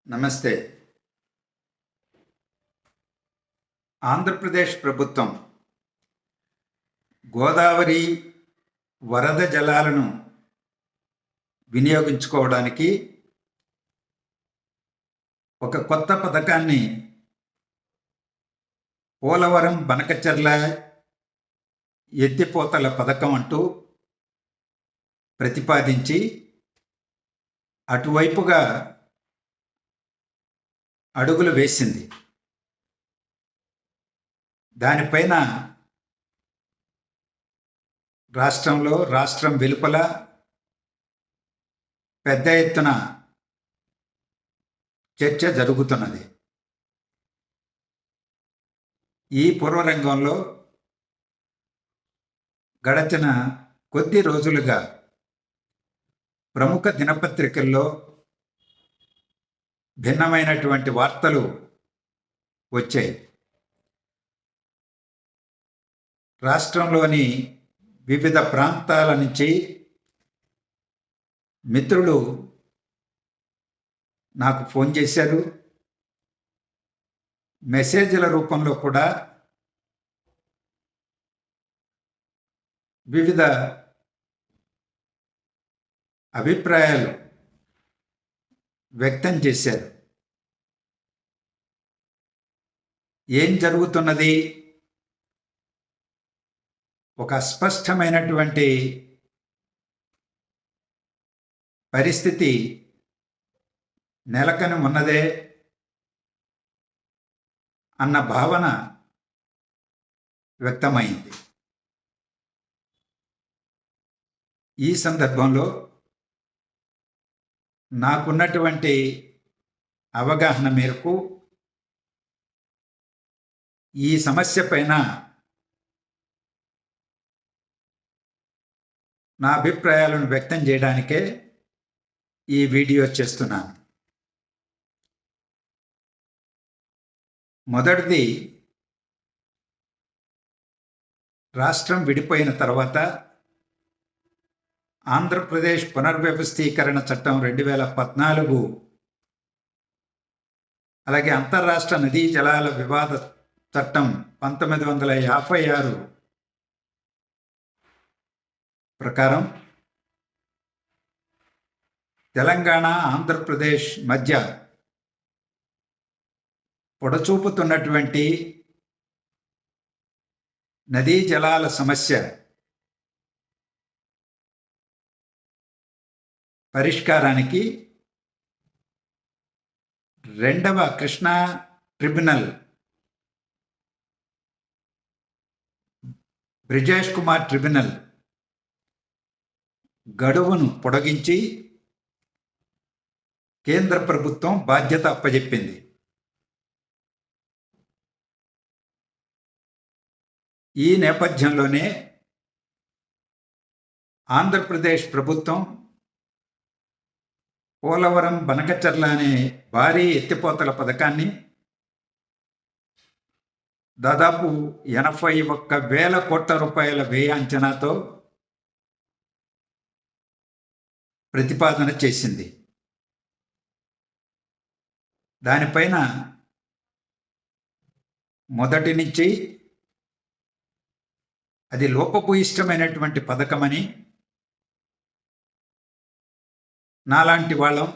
నమస్తే. ఆంధ్రప్రదేశ్ ప్రభుత్వం గోదావరి వరద జలాలను వినియోగించుకోవడానికి ఒక కొత్త పథకాన్ని పోలవరం బనకచెర్ల ఎత్తిపోతల పథకం అంటూ ప్రతిపాదించి అటువైపుగా అడుగులు వేసింది. దానిపైన రాష్ట్రం వెలుపల పెద్ద ఎత్తున చర్చ జరుగుతున్నది. ఈ పూర్వరంగంలో గడచిన కొద్ది రోజులుగా ప్రముఖ దినపత్రికల్లో భిన్నమైనటువంటి వార్తలు వచ్చాయి. రాష్ట్రంలోని వివిధ ప్రాంతాల నుంచి మిత్రులు నాకు ఫోన్ చేశారు. మెసేజ్ల రూపంలో కూడా వివిధ అభిప్రాయాలు వ్యక్తం చేశారు. ఏం జరుగుతున్నది? ఒక అస్పష్టమైనటువంటి పరిస్థితి నెలకొని ఉన్నదే అన్న భావన వ్యక్తమైంది. ఈ సందర్భంలో నాకున్నటువంటి అవగాహన మేరకు ఈ సమస్య పైన నా అభిప్రాయాలను వ్యక్తం చేయడానికే ఈ వీడియో చేస్తున్నాను. మొదటిది, రాష్ట్రం విడిపోయిన తర్వాత ఆంధ్రప్రదేశ్ పునర్వ్యవస్థీకరణ చట్టం 2014, అలాగే అంతర్రాష్ట్ర నదీ జలాల వివాద చట్టం 1956 ప్రకారం తెలంగాణ, ఆంధ్రప్రదేశ్ మధ్య పొడచూపుతున్నటువంటి నదీ జలాల సమస్య పరిష్కారానికి రెండవ కృష్ణా ట్రిబ్యునల్ బ్రిజేష్ కుమార్ ట్రిబ్యునల్ గడువును పొడిగించి కేంద్ర ప్రభుత్వం బాధ్యత అప్పజెప్పింది. ఈ నేపథ్యంలోనే ఆంధ్రప్రదేశ్ ప్రభుత్వం పోలవరం బనకచెర్ల అనే భారీ ఎత్తిపోతల పథకాన్ని దాదాపు 81,000 కోట్ల రూపాయల వ్యయ అంచనాతో ప్రతిపాదన చేసింది. దానిపైన మొదటి నుంచి అది లోపభూయిష్టమైనటువంటి పథకమని నాలాంటి వాళ్ళం,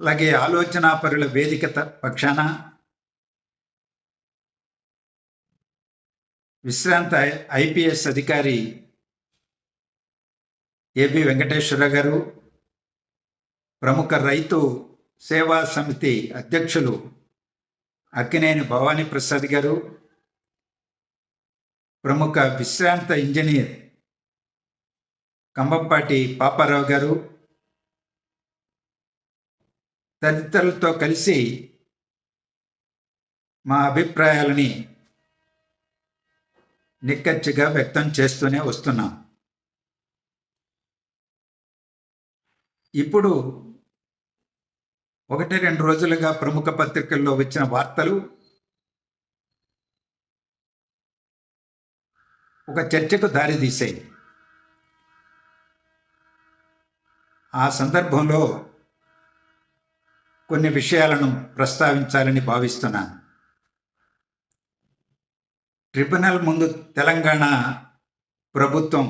అలాగే ఆలోచనాపరుల వేదిక పక్షాన విశ్రాంత ఐపీఎస్ అధికారి ఏబి వెంకటేశ్వర గారు, ప్రముఖ రైతు సేవా సమితి అధ్యక్షులు అక్కినేని భవానీ ప్రసాద్ గారు, ప్రముఖ విశ్రాంత ఇంజనీర్ కంబంపాటి పాపారావు గారు తదితరులతో కలిసి మా అభిప్రాయాలని నిక్కచ్చిగా వ్యక్తం చేస్తూనే వస్తున్నాం. ఇప్పుడు 1-2 రోజులుగా ప్రముఖ పత్రికల్లో వచ్చిన వార్తలు ఒక చర్చకు దారితీశాయి. ఆ సందర్భంలో కొన్ని విషయాలను ప్రస్తావించాలని భావిస్తున్నాను. ట్రిబ్యునల్ ముందు తెలంగాణ ప్రభుత్వం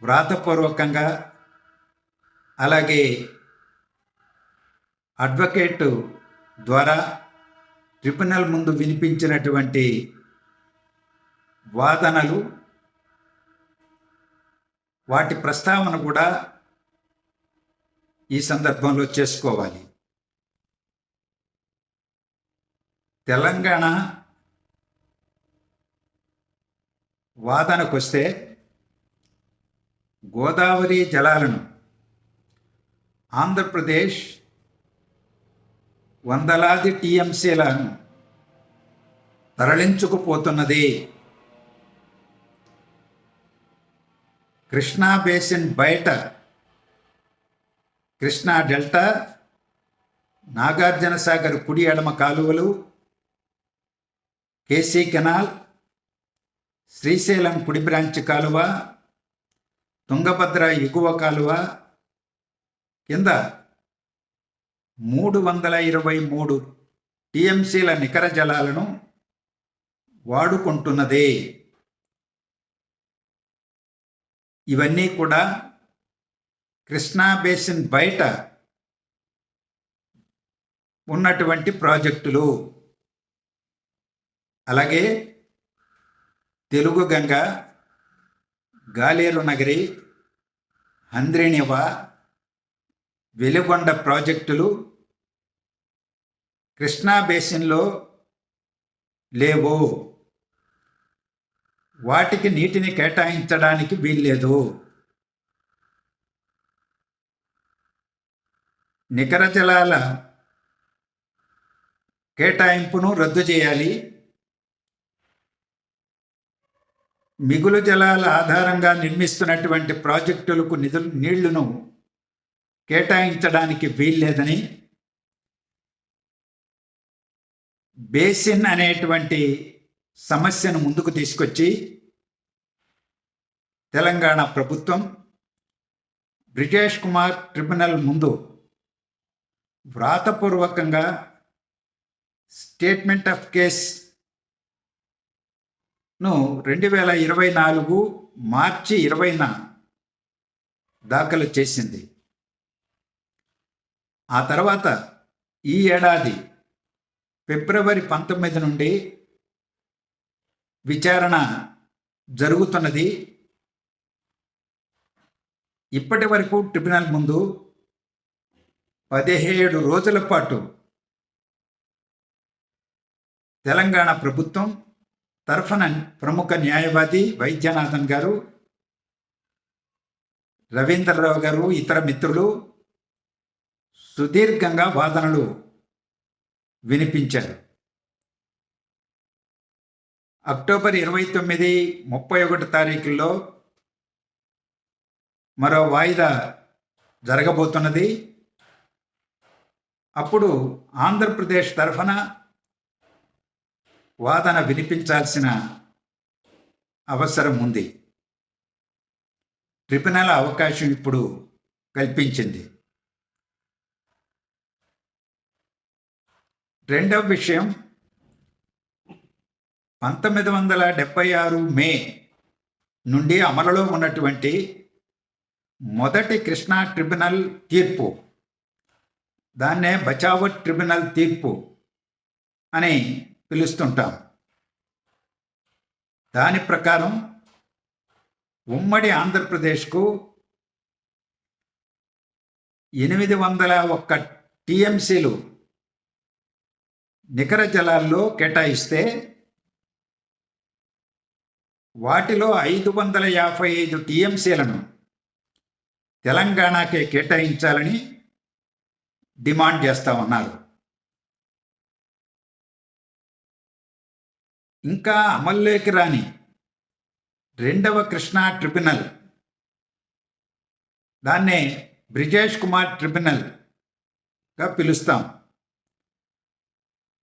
వ్రాతపూర్వకంగా అలాగే అడ్వకేటు ద్వారా ట్రిబ్యునల్ ముందు వినిపించినటువంటి వాదనలు, వాటి ప్రస్తావన కూడా ఈ సందర్భంలో చేసుకోవాలి. తెలంగాణ వాదనకొస్తే గోదావరి జలాలను ఆంధ్రప్రదేశ్ వందలాది టీఎంసీలను తరలించుకుపోతున్నది. కృష్ణా బేసిన్ బయట కృష్ణా డెల్టా, నాగార్జున సాగర్ కుడి ఎడమ కాలువలు, కేసీ కెనాల్, శ్రీశైలం కుడి బ్రాంచ్ కాలువ, తుంగభద్ర ఎగువ కాలువ కింద 323 టీఎంసీల నికర జలాలను వాడుకుంటున్నది. ఇవన్నీ కూడా కృష్ణా బేసిన్ బయట ఉన్నటువంటి ప్రాజెక్టులు. అలాగే తెలుగు గంగ, గాలేరు నగరి, హంద్రినివ, వెలుగొండ ప్రాజెక్టులు కృష్ణా బేసిన్లో లేవు. వాటికి నీటిని కేటాయించడానికి వీల్లేదు. నికర జలాల కేటాయింపును రద్దు చేయాలి. మిగులు జలాల ఆధారంగా నిర్మిస్తున్నటువంటి ప్రాజెక్టులకు నీళ్లను కేటాయించడానికి వీల్లేదని, బేసిన్ అనేటువంటి సమస్యను ముందుకు తీసుకొచ్చి తెలంగాణ ప్రభుత్వం బ్రిజేష్ కుమార్ ట్రిబ్యునల్ ముందు వ్రాతపూర్వకంగా స్టేట్మెంట్ ఆఫ్ కేస్ను 2024 మార్చి 20న దాఖలు చేసింది. ఆ తర్వాత ఈ ఏడాది ఫిబ్రవరి 19 నుండి విచారణ జరుగుతున్నది. ఇప్పటి వరకు ట్రిబ్యునల్ ముందు 17 రోజుల పాటు తెలంగాణ ప్రభుత్వం తరఫున ప్రముఖ న్యాయవాది వైద్యనాథన్ గారు, రవీంద్రరావు గారు, ఇతర మిత్రులు సుదీర్ఘంగా వాదనలు వినిపించారు. అక్టోబర్ 29, 31 తారీఖుల్లో మరో వాయిదా జరగబోతున్నది. అప్పుడు ఆంధ్రప్రదేశ్ తరఫున వాదన వినిపించాల్సిన అవసరం ఉంది. ట్రిబ్యునల్ అవకాశం ఇప్పుడు కల్పించింది. రెండవ విషయం, 1976 మే నుండి అమలులో ఉన్నటువంటి మొదటి కృష్ణా ట్రిబ్యునల్ తీర్పు, దాన్నే బచావత్ ట్రిబ్యునల్ తీర్పు అని పిలుస్తుంటాం. దాని ప్రకారం ఉమ్మడి ఆంధ్రప్రదేశ్కు 801 టీఎంసీలు నికర జలాల్లో కేటాయిస్తే వాటిలో 555 టీఎంసీలను తెలంగాణకే కేటాయించాలని డిమాండ్ చేస్తా ఉన్నారు. ఇంకా అమల్లోకి రాని రెండవ కృష్ణా ట్రిబ్యునల్, దాన్నే బ్రిజేష్ కుమార్ ట్రిబ్యునల్గా పిలుస్తాం.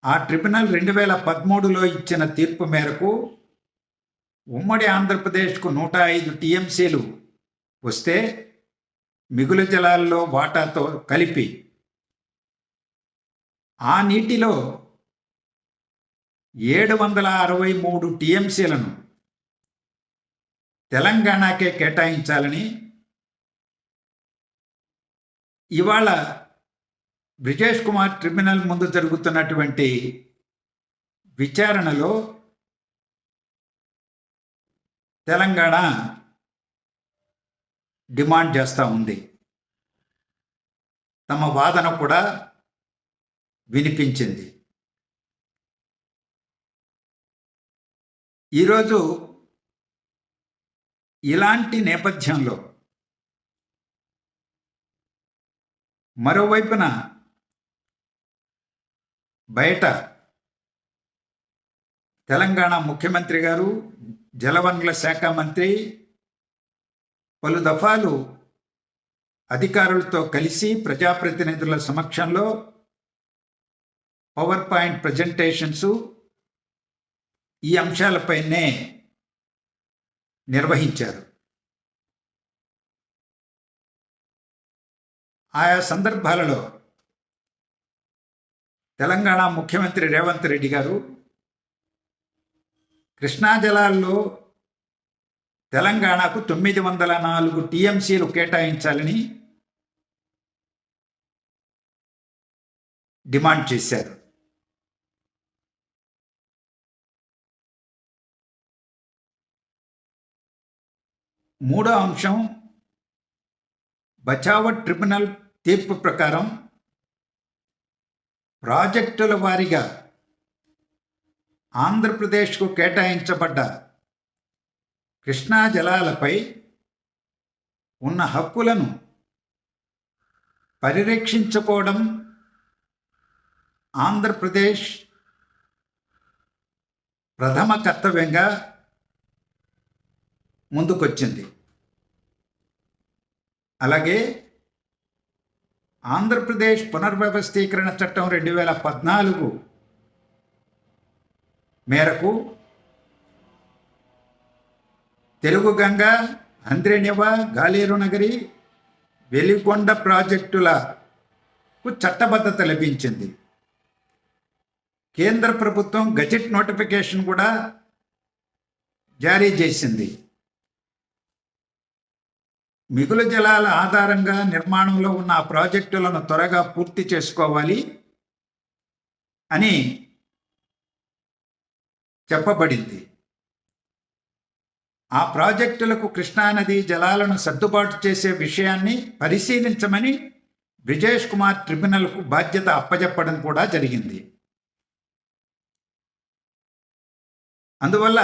ఆ ట్రిబ్యునల్ 2013లో ఇచ్చిన తీర్పు మేరకు ఉమ్మడి ఆంధ్రప్రదేశ్కు 105 టీఎంసీలు వస్తే మిగులు జలాల్లో వాటాతో కలిపి ఆ నీటిలో 763 టీఎంసీలను తెలంగాణకే కేటాయించాలని ఇవాళ బ్రిజేష్ కుమార్ ట్రిబ్యునల్ ముందు జరుగుతున్నటువంటి విచారణలో తెలంగాణ డిమాండ్ చేస్తూ ఉంది. తమ వాదన కూడా వినిపించింది. ఈరోజు ఇలాంటి నేపథ్యంలో మరోవైపున బయట తెలంగాణ ముఖ్యమంత్రి గారు, జలవనరుల శాఖ మంత్రి పలు దఫాలు అధికారులతో కలిసి ప్రజాప్రతినిధుల సమక్షంలో పవర్ పాయింట్ ప్రజెంటేషన్స్ ఈ అంశాలపైనే నిర్వహించారు. ఆయా సందర్భాలలో తెలంగాణ ముఖ్యమంత్రి రేవంత్ రెడ్డి గారు కృష్ణా జలాల్లో తెలంగాణకు 904 టీఎంసీలు కేటాయించాలని డిమాండ్ చేశారు. మూడో అంశం, బచావత్ ట్రిబ్యునల్ తీర్పు ప్రకారం ప్రాజెక్టుల వారీగా ఆంధ్రప్రదేశ్కు కేటాయించబడ్డ కృష్ణా జలాలపై ఉన్న హక్కులను పరిరక్షించుకోవడం ఆంధ్రప్రదేశ్ ప్రథమ కర్తవ్యంగా ముందుకొచ్చింది. అలాగే ఆంధ్రప్రదేశ్ పునర్వ్యవస్థీకరణ చట్టం 2014 మేరకు తెలుగు గంగ, అంద్రేనివ, గాలేరు నగరి, వెలిగొండ ప్రాజెక్టులకు చట్టబద్ధత లభించింది. కేంద్ర ప్రభుత్వం గజెట్ నోటిఫికేషన్ కూడా జారీ చేసింది. మిగులు జలాల ఆధారంగా నిర్మాణంలో ఉన్న ఆ ప్రాజెక్టులను త్వరగా పూర్తి చేసుకోవాలి అని చెప్పబడింది. ఆ ప్రాజెక్టులకు కృష్ణానది జలాలను సర్దుబాటు చేసే విషయాన్ని పరిశీలించమని బ్రిజేష్ కుమార్ ట్రిబ్యునల్కు బాధ్యత అప్పజెప్పడం కూడా జరిగింది. అందువల్ల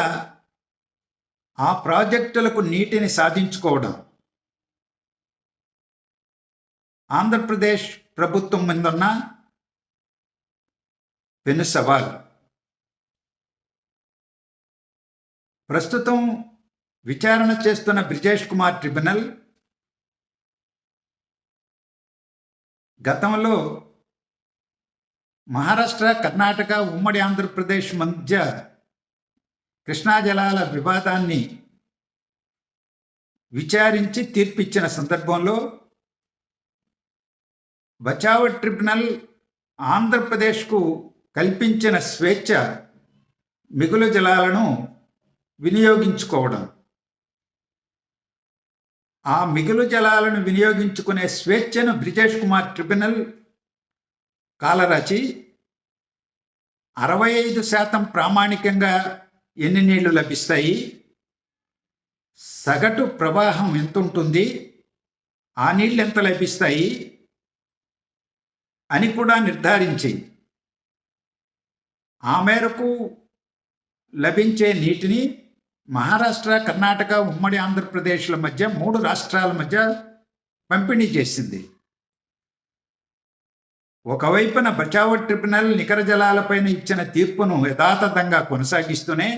ఆ ప్రాజెక్టులకు నీటిని సాధించుకోవడం ఆంధ్రప్రదేశ్ ప్రభుత్వం ముందున్న పెను సవాల్. ప్రస్తుతం విచారణ చేస్తున్న బ్రిజేష్ కుమార్ ట్రిబ్యునల్ గతంలో మహారాష్ట్ర, కర్ణాటక, ఉమ్మడి ఆంధ్రప్రదేశ్ మధ్య కృష్ణా జలాల వివాదాన్ని విచారించి తీర్పిచ్చిన సందర్భంలో బచావత్ ట్రిబ్యునల్ ఆంధ్రప్రదేశ్కు కల్పించిన స్వేచ్ఛ మిగులు జలాలను వినియోగించుకోవడం. ఆ మిగులు జలాలను వినియోగించుకునే స్వేచ్ఛను బ్రిజేష్ కుమార్ ట్రిబ్యునల్ కాలరాచి 65% ప్రామాణికంగా ఎన్ని నీళ్లు లభిస్తాయి, సగటు ప్రవాహం ఎంత ఉంటుంది, ఆ నీళ్ళు ఎంత లభిస్తాయి అని కూడా నిర్ధారించి ఆ మేరకు లభించే నీటిని మహారాష్ట్ర, కర్ణాటక, ఉమ్మడి ఆంధ్రప్రదేశ్ల మధ్య 3 రాష్ట్రాల మధ్య పంపిణీ చేసింది. ఒకవైపున బచావత్ ట్రిబ్యునల్ నికర జలాలపైన ఇచ్చిన తీర్పును యథాతథంగా కొనసాగిస్తూనే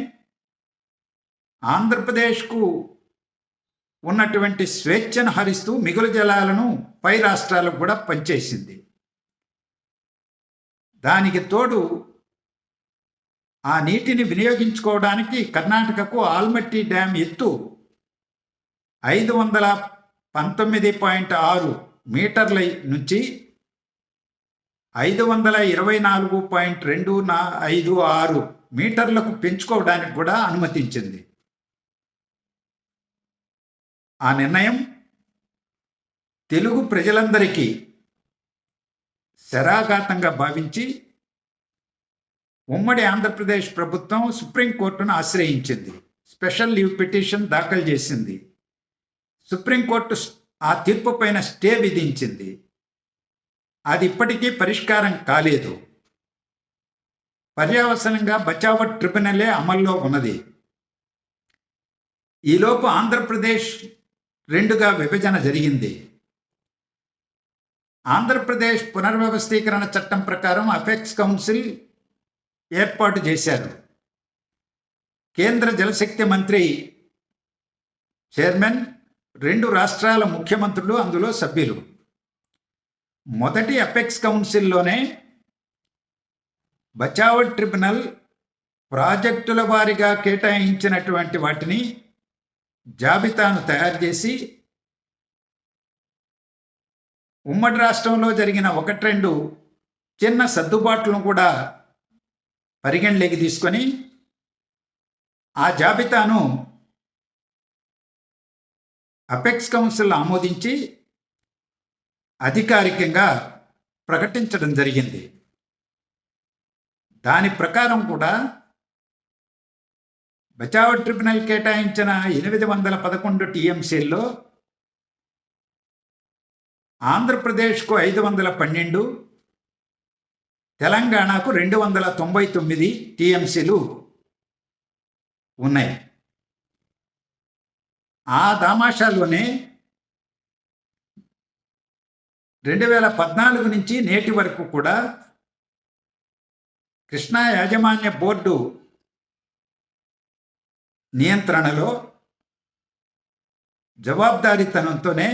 ఆంధ్రప్రదేశ్కు ఉన్నటువంటి స్వేచ్ఛను హరిస్తూ మిగులు జలాలను పై రాష్ట్రాలకు కూడా పంచేసింది. దానికి తోడు ఆ నీటిని వినియోగించుకోవడానికి కర్ణాటకకు ఆల్మట్టి డ్యామ్ ఎత్తు 519.6 మీటర్ల నుంచి 524.256 మీటర్లకు పెంచుకోవడానికి కూడా అనుమతించింది. ఆ నిర్ణయం తెలుగు ప్రజలందరికీ శరాఘాతంగా భావించి ఉమ్మడి ఆంధ్రప్రదేశ్ ప్రభుత్వం సుప్రీంకోర్టును ఆశ్రయించింది. స్పెషల్ లీవ్ పిటిషన్ దాఖలు చేసింది. సుప్రీంకోర్టు ఆ తీర్పు పైన స్టే విధించింది. అది ఇప్పటికీ పరిష్కారం కాలేదు. పర్యవసనంగా బచావత్ ట్రిబ్యునలే అమల్లో ఉన్నది. ఈలోపు ఆంధ్రప్రదేశ్ రెండుగా విభజన జరిగింది. ఆంధ్రప్రదేశ్ పునర్వ్యవస్థీకరణ చట్టం ప్రకారం అపెక్స్ కౌన్సిల్ ఏర్పాటు చేశారు. కేంద్ర జలశక్తి మంత్రి చైర్మన్, 2 రాష్ట్రాల ముఖ్యమంత్రులు అందులో సభ్యులు. మొదటి అపెక్స్ కౌన్సిల్లోనే బచావత్ ట్రిబ్యునల్ ప్రాజెక్టుల వారీగా కేటాయించినటువంటి వాటిని జాబితాను తయారు చేసి ఉమ్మడి రాష్ట్రంలో జరిగిన 1-2 చిన్న సర్దుబాట్లను కూడా పరిగణలోకి తీసుకొని ఆ జాబితాను అపెక్స్ కౌన్సిల్ ఆమోదించి అధికారికంగా ప్రకటించడం జరిగింది. దాని ప్రకారం కూడా బచావత్ ట్రిబ్యునల్ కేటాయించిన 811 టీఎంసీల్లో ఆంధ్రప్రదేశ్కు 512, తెలంగాణకు 299 టీఎంసీలు ఉన్నాయి. ఆ దామాషాల్లోనే 2014 నుంచి నేటి వరకు కూడా కృష్ణా యాజమాన్య బోర్డు నియంత్రణలో జవాబుదారీతనంతోనే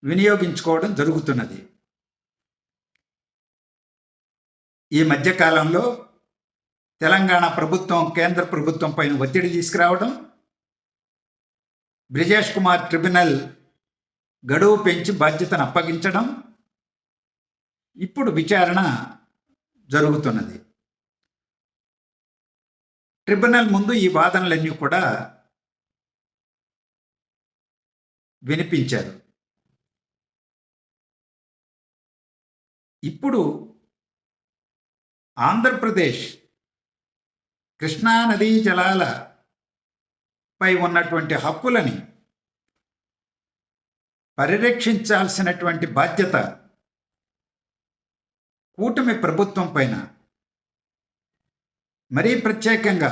వినియోగించుకోవడం జరుగుతున్నది. ఈ మధ్యకాలంలో తెలంగాణ ప్రభుత్వం కేంద్ర ప్రభుత్వం పైన ఒత్తిడి తీసుకురావడం, బ్రిజేష్ కుమార్ ట్రిబ్యునల్ గడువు పెంచి బాధ్యతను అప్పగించడం, ఇప్పుడు విచారణ జరుగుతున్నది. ట్రిబ్యునల్ ముందు ఈ వాదనలన్నీ కూడా వినిపించారు. ఇప్పుడు ఆంధ్రప్రదేశ్ కృష్ణా నదీ జలాలపై ఉన్నటువంటి హక్కులని పరిరక్షించాల్సినటువంటి బాధ్యత కూటమి ప్రభుత్వం పైన, మరీ ప్రత్యేకంగా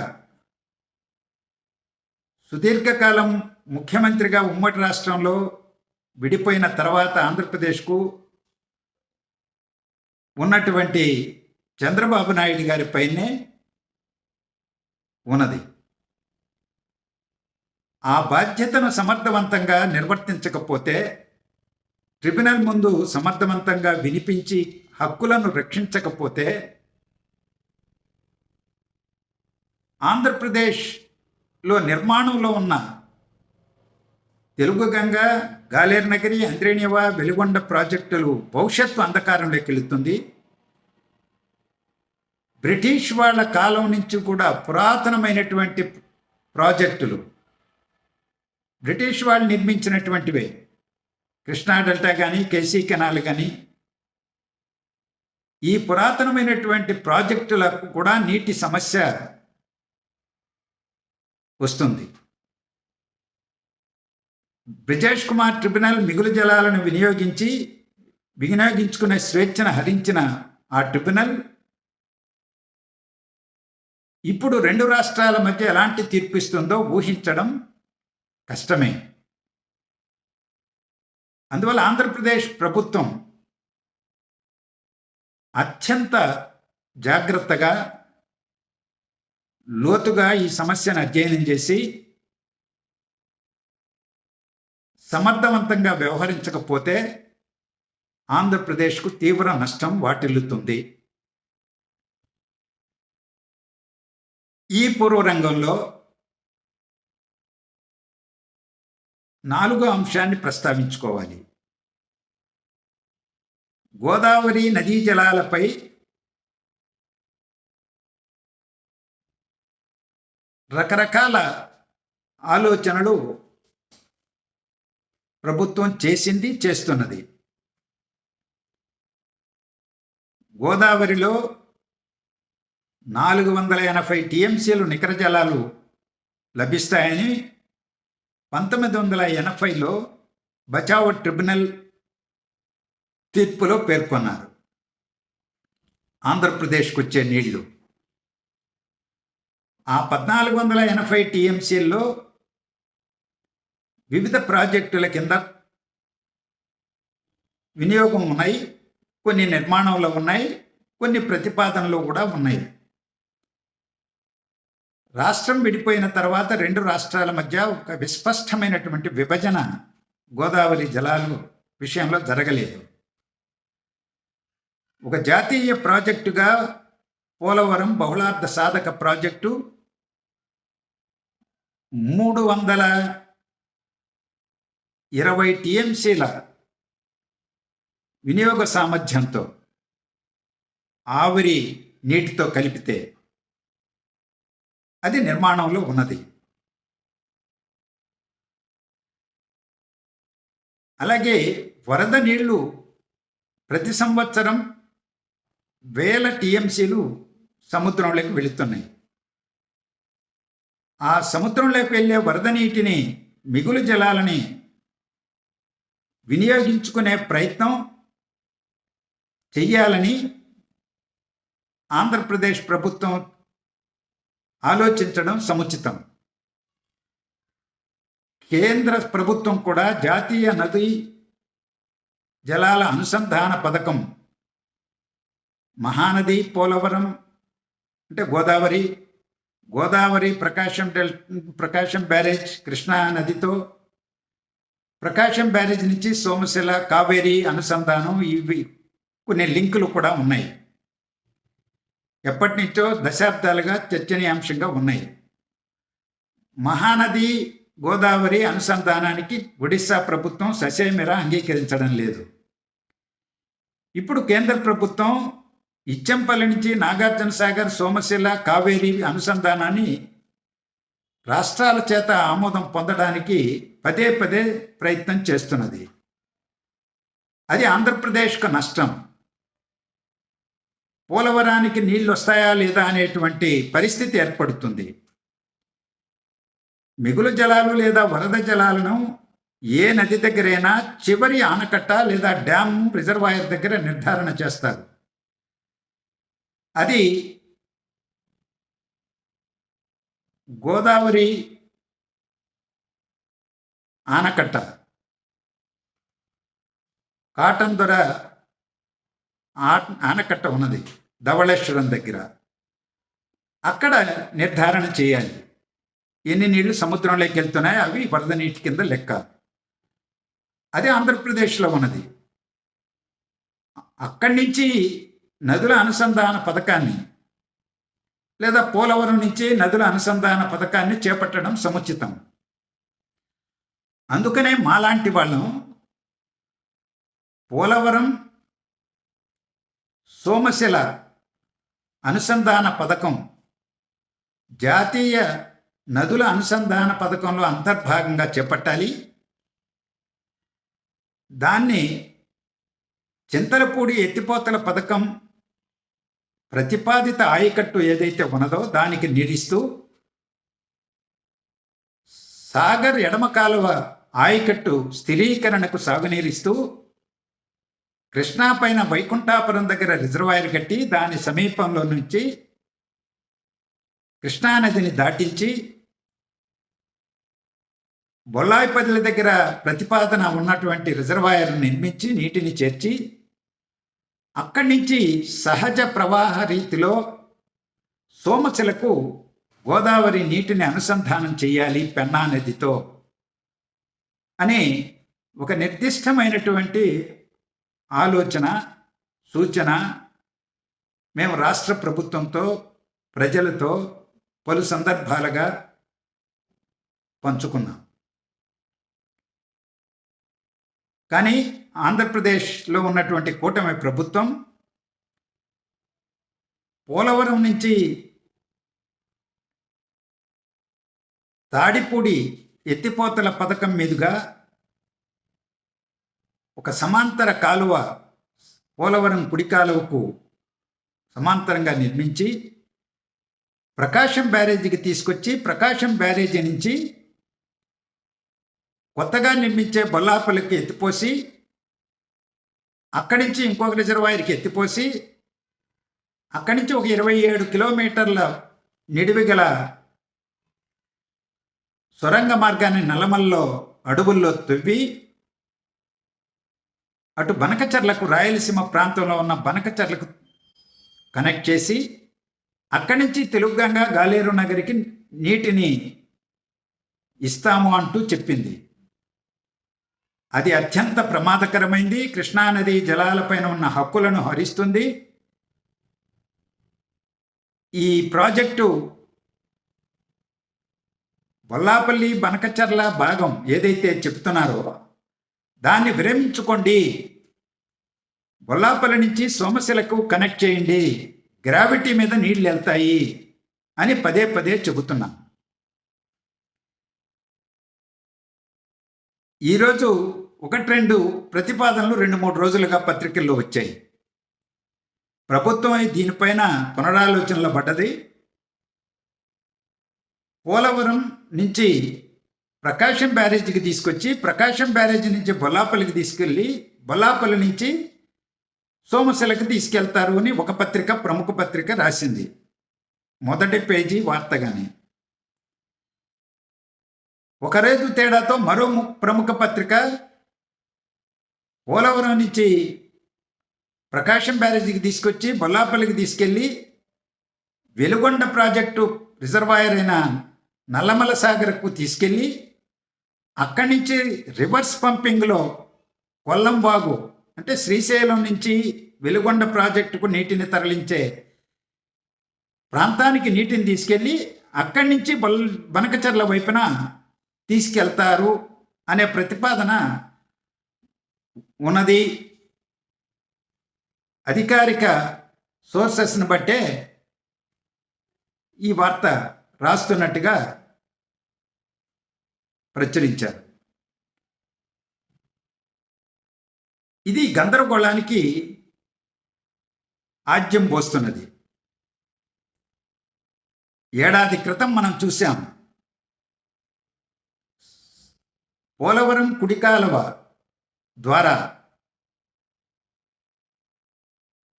సుదీర్ఘకాలం ముఖ్యమంత్రిగా ఉమ్మడి రాష్ట్రంలో విడిపోయిన తర్వాత ఆంధ్రప్రదేశ్కు ఉన్నటువంటి చంద్రబాబు నాయుడు గారి పైనే ఉన్నది. ఆ బాధ్యతను సమర్థవంతంగా నిర్వర్తించకపోతే, ట్రిబ్యునల్ ముందు సమర్థవంతంగా వినిపించి హక్కులను రక్షించకపోతే ఆంధ్రప్రదేశ్లో నిర్మాణంలో ఉన్న తెలుగు గంగ, గాలేరు నగరి, అంద్రేనివ, వెలుగొండ ప్రాజెక్టులు భవిష్యత్తు అంధకారంలోకి వెళుతుంది. బ్రిటిష్ వాళ్ళ కాలం నుంచి కూడా పురాతనమైనటువంటి ప్రాజెక్టులు, బ్రిటిష్ వాళ్ళు నిర్మించినటువంటివే. కృష్ణా డెల్టా కానీ, కేసీ కెనాల్ కానీ, ఈ పురాతనమైనటువంటి ప్రాజెక్టులకు కూడా నీటి సమస్య వస్తుంది. బ్రిజేష్ కుమార్ ట్రిబ్యునల్ మిగులు జలాలను వినియోగించుకునే స్వేచ్ఛను హరించిన ఆ ట్రిబ్యునల్ ఇప్పుడు 2 రాష్ట్రాల మధ్య ఎలాంటి తీర్పు ఇస్తుందో ఊహించడం కష్టమే. అందువల్ల ఆంధ్రప్రదేశ్ ప్రభుత్వం అత్యంత జాగ్రత్తగా, లోతుగా ఈ సమస్యను అధ్యయనం చేసి సమర్థవంతంగా వ్యవహరించకపోతే ఆంధ్రప్రదేశ్కు తీవ్ర నష్టం వాటిల్లుతుంది. ఈ పూర్వరంగంలో 4వ అంశాన్ని ప్రస్తావించుకోవాలి. గోదావరి నదీ జలాలపై రకరకాల ఆలోచనలు ప్రభుత్వం చేసింది, చేస్తున్నది. గోదావరిలో 480 టీఎంసీలు నికర జలాలు లభిస్తాయని 1980లో బచావ్ ట్రిబ్యునల్ తీర్పులో పేర్కొన్నారు. ఆంధ్రప్రదేశ్కు వచ్చే నీళ్లు ఆ 1480 టీఎంసీల్లో వివిధ ప్రాజెక్టుల కింద వినియోగం ఉన్నాయి, కొన్ని నిర్మాణంలో ఉన్నాయి, కొన్ని ప్రతిపాదనలు కూడా ఉన్నాయి. రాష్ట్రం విడిపోయిన తర్వాత 2 రాష్ట్రాల మధ్య ఒక విస్పష్టమైనటువంటి విభజన గోదావరి జలాలు విషయంలో జరగలేదు. ఒక జాతీయ ప్రాజెక్టుగా పోలవరం బహుళార్థ సాధక ప్రాజెక్టు 320 టీఎంసీల వినియోగ సామర్థ్యంతో ఆవిరి నీటితో కలిపితే అది నిర్మాణంలో ఉన్నది. అలాగే వరద నీళ్లు ప్రతి సంవత్సరం 1000 టీఎంసీలు సముద్రంలోకి వెళుతున్నాయి. ఆ సముద్రంలోకి వెళ్ళే వరద నీటిని, మిగులు జలాలని వినియోగించుకునే ప్రయత్నం చెయ్యాలని ఆంధ్రప్రదేశ్ ప్రభుత్వం ఆలోచించడం సముచితం. కేంద్ర ప్రభుత్వం కూడా జాతీయ నదీ జలాల అనుసంధాన పథకం, మహానది, పోలవరం అంటే గోదావరి ప్రకాశం బ్యారేజ్, కృష్ణా నదితో ప్రకాశం బ్యారేజ్ నుంచి సోమశిల, కావేరీ అనుసంధానం, ఇవి కొన్ని లింకులు కూడా ఉన్నాయి. ఎప్పటి నుంచో దశాబ్దాలుగా చర్చనీయాంశంగా ఉన్నాయి. మహానది గోదావరి అనుసంధానానికి ఒడిశా ప్రభుత్వం ససేమిరా అంగీకరించడం లేదు. ఇప్పుడు కేంద్ర ప్రభుత్వం ఇచ్చంపల్లి నుంచి నాగార్జున సాగర్, సోమశిల, కావేరీ అనుసంధానాన్ని రాష్ట్రాల చేత ఆమోదం పొందడానికి పదే ప్రయత్నం చేస్తున్నది. అది ఆంధ్రప్రదేశ్కు నష్టం. పోలవరానికి నీళ్లు వస్తాయా లేదా అనేటువంటి పరిస్థితి ఏర్పడుతుంది. మిగులు జలాలు లేదా వరద జలాలను ఏ నది దగ్గరైనా చివరి ఆనకట్ట లేదా డ్యామ్, రిజర్వాయర్ దగ్గర నిర్ధారణ చేస్తారు. అది గోదావరి ఆనకట్ట, కాటన్ దొర ఆనకట్ట ఉన్నది ధవళేశ్వరం దగ్గర. అక్కడ నిర్ధారణ చేయాలి ఎన్ని నీళ్లు సముద్రంలోకి వెళ్తున్నాయి, అవి వరద నీటి కింద లెక్క. అది ఆంధ్రప్రదేశ్లో ఉన్నది. అక్కడి నుంచి నదుల అనుసంధాన పథకాన్ని లేదా పోలవరం నుంచి నదుల అనుసంధాన పథకాన్ని చేపట్టడం సముచితం. అందుకనే మాలాంటి వాళ్ళం పోలవరం, సోమశిల అనుసంధాన పథకం జాతీయ నదుల అనుసంధాన పథకంలో అంతర్భాగంగా చేపట్టాలి. దాన్ని చింతలపూడి ఎత్తిపోతల పథకం ప్రతిపాదిత ఆయకట్టు ఏదైతే ఉన్నదో దానికి నీడిస్తూ, సాగర్ ఎడమ కాలువ ఆయకట్టు స్థిరీకరణకు సాగునీరిస్తూ, కృష్ణా పైన వైకుంఠాపురం దగ్గర రిజర్వాయర్ కట్టి దాని సమీపంలో నుంచి కృష్ణానదిని దాటించి బొల్లాయిపల్లి దగ్గర ప్రతిపాదన ఉన్నటువంటి రిజర్వాయర్ను నిర్మించి నీటిని చేర్చి అక్కడి నుంచి సహజ ప్రవాహ రీతిలో సోమశిలకు గోదావరి నీటిని అనుసంధానం చేయాలి పెన్నా నదితో అని ఒక నిర్దిష్టమైనటువంటి ఆలోచన, సూచన మేము రాష్ట్ర ప్రభుత్వంతో, ప్రజలతో పలు సందర్భాలుగా పంచుకున్నాం. కానీ ఆంధ్రప్రదేశ్లో ఉన్నటువంటి కూటమి ప్రభుత్వం పోలవరం నుంచి తాడిపూడి ఎత్తిపోతల పథకం మీదుగా ఒక సమాంతర కాలువ పోలవరం కుడి కాలువకు సమాంతరంగా నిర్మించి ప్రకాశం బ్యారేజీకి తీసుకొచ్చి ప్రకాశం బ్యారేజీ నుంచి కొత్తగా నిర్మించే బొల్లాపల్లికి ఎత్తిపోసి అక్కడి నుంచి ఇంకొక రిజర్వాయర్కి ఎత్తిపోసి అక్కడి నుంచి ఒక 27 కిలోమీటర్ల నిడివి గల సొరంగ మార్గాన్ని నల్లమల్లో అడవుల్లో తవ్వి అటు బనకచర్లకు రాయలసీమ ప్రాంతంలో ఉన్న బనకచర్లకు కనెక్ట్ చేసి అక్కడి నుంచి తెలుగుగంగా గాలేరు నగరికి నీటిని ఇస్తాము అంటూ చెప్పింది. అది అత్యంత ప్రమాదకరమైంది. కృష్ణానది జలాలపైన ఉన్న హక్కులను హరిస్తుంది. ఈ ప్రాజెక్టు బొల్లాపల్లి బనకచర్ల భాగం ఏదైతే చెప్తున్నారో దాన్ని విరమించుకోండి, బొల్లాపల్లి నుంచి సోమశిలకు కనెక్ట్ చేయండి, గ్రావిటీ మీద నీళ్ళు వెళ్తాయి అని పదే పదే చెబుతున్నాం. ఈరోజు 1-2 ప్రతిపాదనలు 2-3 రోజులుగా పత్రికల్లో వచ్చాయి. ప్రభుత్వం దీనిపైన పునరాలోచనలో పడ్డది. పోలవరం నుంచి ప్రకాశం బ్యారేజీకి తీసుకొచ్చి ప్రకాశం బ్యారేజీ నుంచి బొల్లాపల్లికి తీసుకెళ్ళి బొల్లాపల్లి నుంచి సోమశిలకు తీసుకెళ్తారు అని ఒక పత్రిక, ప్రముఖ పత్రిక రాసింది. మొదటి పేజీ వార్తగానే. ఒక రోజు తేడాతో మరో ప్రముఖ పత్రిక పోలవరం నుంచి ప్రకాశం బ్యారేజీకి తీసుకొచ్చి బొల్లాపల్లికి తీసుకెళ్ళి వెలుగొండ ప్రాజెక్టు రిజర్వాయర్ అయిన నల్లమల సాగర్కు తీసుకెళ్ళి అక్కడి నుంచి రివర్స్ పంపింగ్లో కొల్లం వాగు అంటే శ్రీశైలం నుంచి వెలుగొండ ప్రాజెక్టుకు నీటిని తరలించే ప్రాంతానికి నీటిని తీసుకెళ్ళి అక్కడి నుంచి బనకచర్ల వైపున తీసుకెళ్తారు అనే ప్రతిపాదన ఉన్నది. అధికారిక సోర్సెస్ని బట్టే ఈ వార్త రాస్తున్నట్టుగా ప్రచురించారు. ఇది గందరగోళానికి ఆజ్యం పోస్తున్నది. ఏడాది క్రితం మనం చూసాం పోలవరం కుడి కాలువ ద్వారా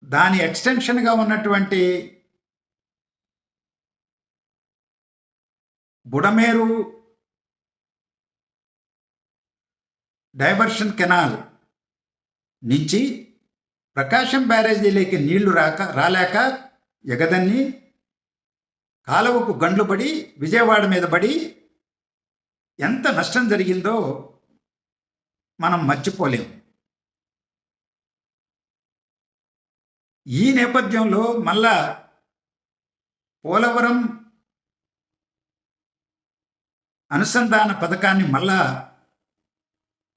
దాని ఎక్స్టెన్షన్గా ఉన్నటువంటి బుడమేరు డైవర్షన్ కెనాల్ నుంచి ప్రకాశం బ్యారేజీలోకి నీళ్లు రాలేక ఎగదన్ని కాలువకు గండ్లు పడి విజయవాడ మీద పడి ఎంత నష్టం జరిగిందో మనం మర్చిపోలేము. ఈ నేపథ్యంలో మళ్ళా పోలవరం అనుసంధాన పథకాన్ని మళ్ళా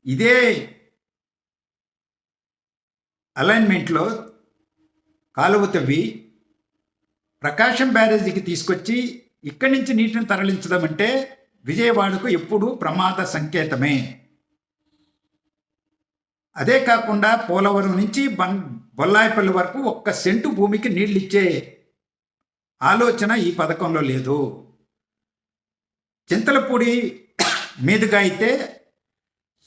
ఇదే అలైన్మెంట్లో కాలువ తవ్వి ప్రకాశం బ్యారేజీకి తీసుకొచ్చి ఇక్కడి నుంచి నీటిని తరలించడం అంటే విజయవాడకు ఎప్పుడూ ప్రమాద సంకేతమే. అదే కాకుండా పోలవరం నుంచి బొల్లాయిపల్లి వరకు 1 సెంటు భూమికి నీళ్ళు ఇచ్చే ఆలోచన ఈ పథకంలో లేదు. చింతలపూడి మీదుగా అయితే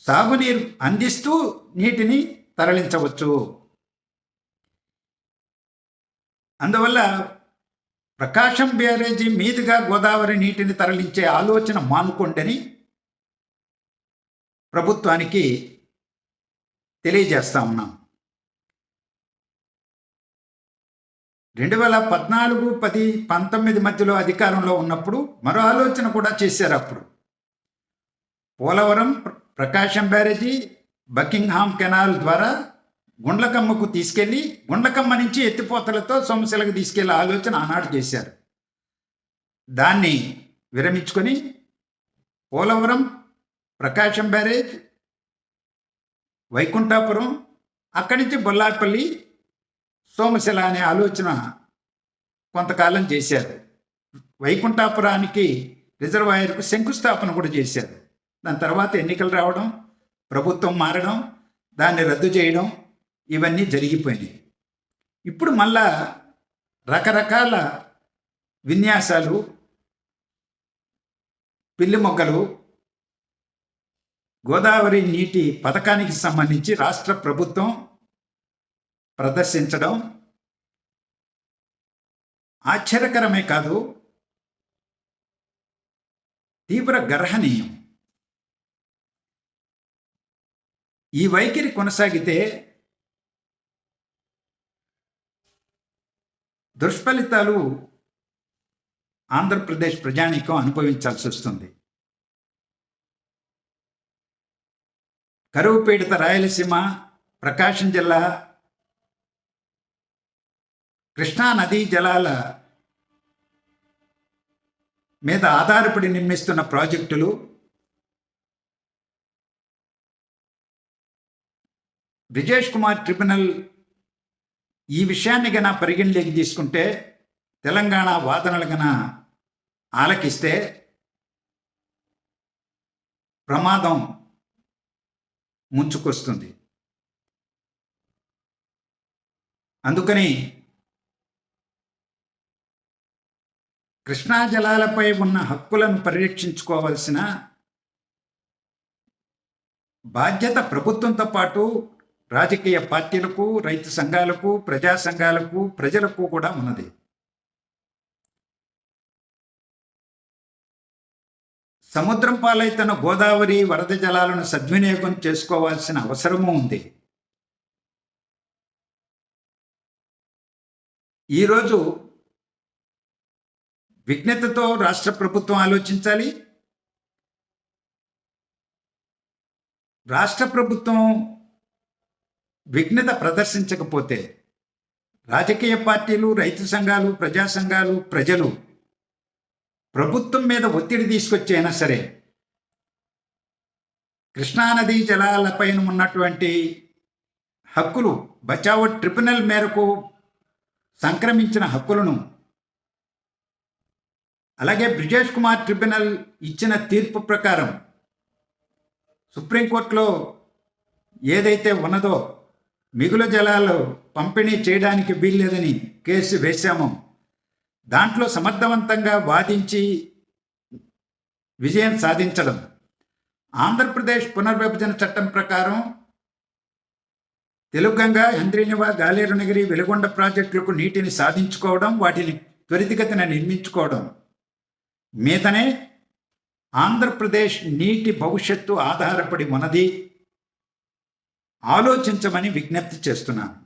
సాగునీరు అందిస్తూ నీటిని తరలించవచ్చు. అందువల్ల ప్రకాశం బ్యారేజీ మీదుగా గోదావరి నీటిని తరలించే ఆలోచన మానుకోండని ప్రభుత్వానికి తెలియజేస్తా ఉన్నాం. 2014, 10, 19 మధ్యలో అధికారంలో ఉన్నప్పుడు మరో ఆలోచన కూడా చేశారు. అప్పుడు పోలవరం ప్రకాశం బ్యారేజీ బకింగ్హామ్ కెనాల్ ద్వారా గుండ్లకమ్మకు తీసుకెళ్ళి గుండ్లకమ్మ నుంచి ఎత్తిపోతలతో సోమశిలకు తీసుకెళ్లే ఆలోచన ఆనాడు చేశారు. దాన్ని విరమించుకొని పోలవరం ప్రకాశం బ్యారేజ్ వైకుంఠాపురం, అక్కడి నుంచి బొల్లాపల్లి, సోమశిల అనే ఆలోచన కొంతకాలం చేశారు. వైకుంఠాపురానికి రిజర్వాయర్కు శంకుస్థాపన కూడా చేశారు. దాని తర్వాత ఎన్నికలు రావడం, ప్రభుత్వం మారడం, దాన్ని రద్దు చేయడం, ఇవన్నీ జరిగిపోయినాయి. ఇప్పుడు మళ్ళా రకరకాల విన్యాసాలు, పిల్లి మొగ్గలు, గోదావరి నీటి పథకానికి సంబంధించి రాష్ట్ర ప్రభుత్వం ప్రదర్శించడం ఆశ్చర్యకరమే కాదు, తీవ్ర గర్హనీయం. ఈ వైఖరి కొనసాగితే దుష్ఫలితాలు ఆంధ్రప్రదేశ్ ప్రజానీకం అనుభవించాల్సి వస్తుంది. కరువు పీడిత రాయలసీమ, ప్రకాశం జిల్లా, కృష్ణా నదీ జలాల మీద ఆధారపడి నిర్మిస్తున్న ప్రాజెక్టులు, బ్రిజేష్ కుమార్ ట్రిబ్యునల్ ఈ విషయాన్ని గన పరిగణలోకి తీసుకుంటే, తెలంగాణ వాదనలు గన ఆలకిస్తే ప్రమాదం ముంచుకొస్తుంది. అందుకని కృష్ణా జలాలపై ఉన్న హక్కులను పరిరక్షించుకోవాల్సిన బాధ్యత ప్రభుత్వంతో పాటు రాజకీయ పార్టీలకు, రైతు సంఘాలకు, ప్రజా సంఘాలకు, ప్రజలకు కూడా ఉన్నది. సముద్రం పాలైతున్న గోదావరి వరద జలాలను సద్వినియోగం చేసుకోవాల్సిన అవసరము ఉంది. ఈరోజు విజ్ఞతతో రాష్ట్ర ప్రభుత్వం ఆలోచించాలి. రాష్ట్ర ప్రభుత్వం విఘ్నత ప్రదర్శించకపోతే రాజకీయ పార్టీలు, రైతు సంఘాలు, ప్రజా సంఘాలు, ప్రజలు ప్రభుత్వం మీద ఒత్తిడి తీసుకొచ్చైనా సరే కృష్ణానదీ జలాలపైన ఉన్నటువంటి హక్కులు, బచావో ట్రిబ్యునల్ మేరకు సంక్రమించిన హక్కులను, అలాగే బ్రిజేష్ కుమార్ ట్రిబ్యునల్ ఇచ్చిన తీర్పు ప్రకారం సుప్రీంకోర్టులో ఏదైతే ఉన్నదో మిగులు జలాలు పంపిణీ చేయడానికి వీల్లేదని కేసు వేశామో, దాంట్లో సమర్థవంతంగా వాదించి విజయం సాధించడం, ఆంధ్రప్రదేశ్ పునర్విభజన చట్టం ప్రకారం తెలుగంగా, హంద్రీనివా, గాలేరునగిరి, వెలుగొండ ప్రాజెక్టులకు నీటిని సాధించుకోవడం, వాటిని త్వరితగతిన నిర్మించుకోవడం మీదనే ఆంధ్రప్రదేశ్ నీటి భవిష్యత్తు ఆధారపడి ఉన్నది. ఆలోచించమని విజ్ఞప్తి చేస్తున్నాను.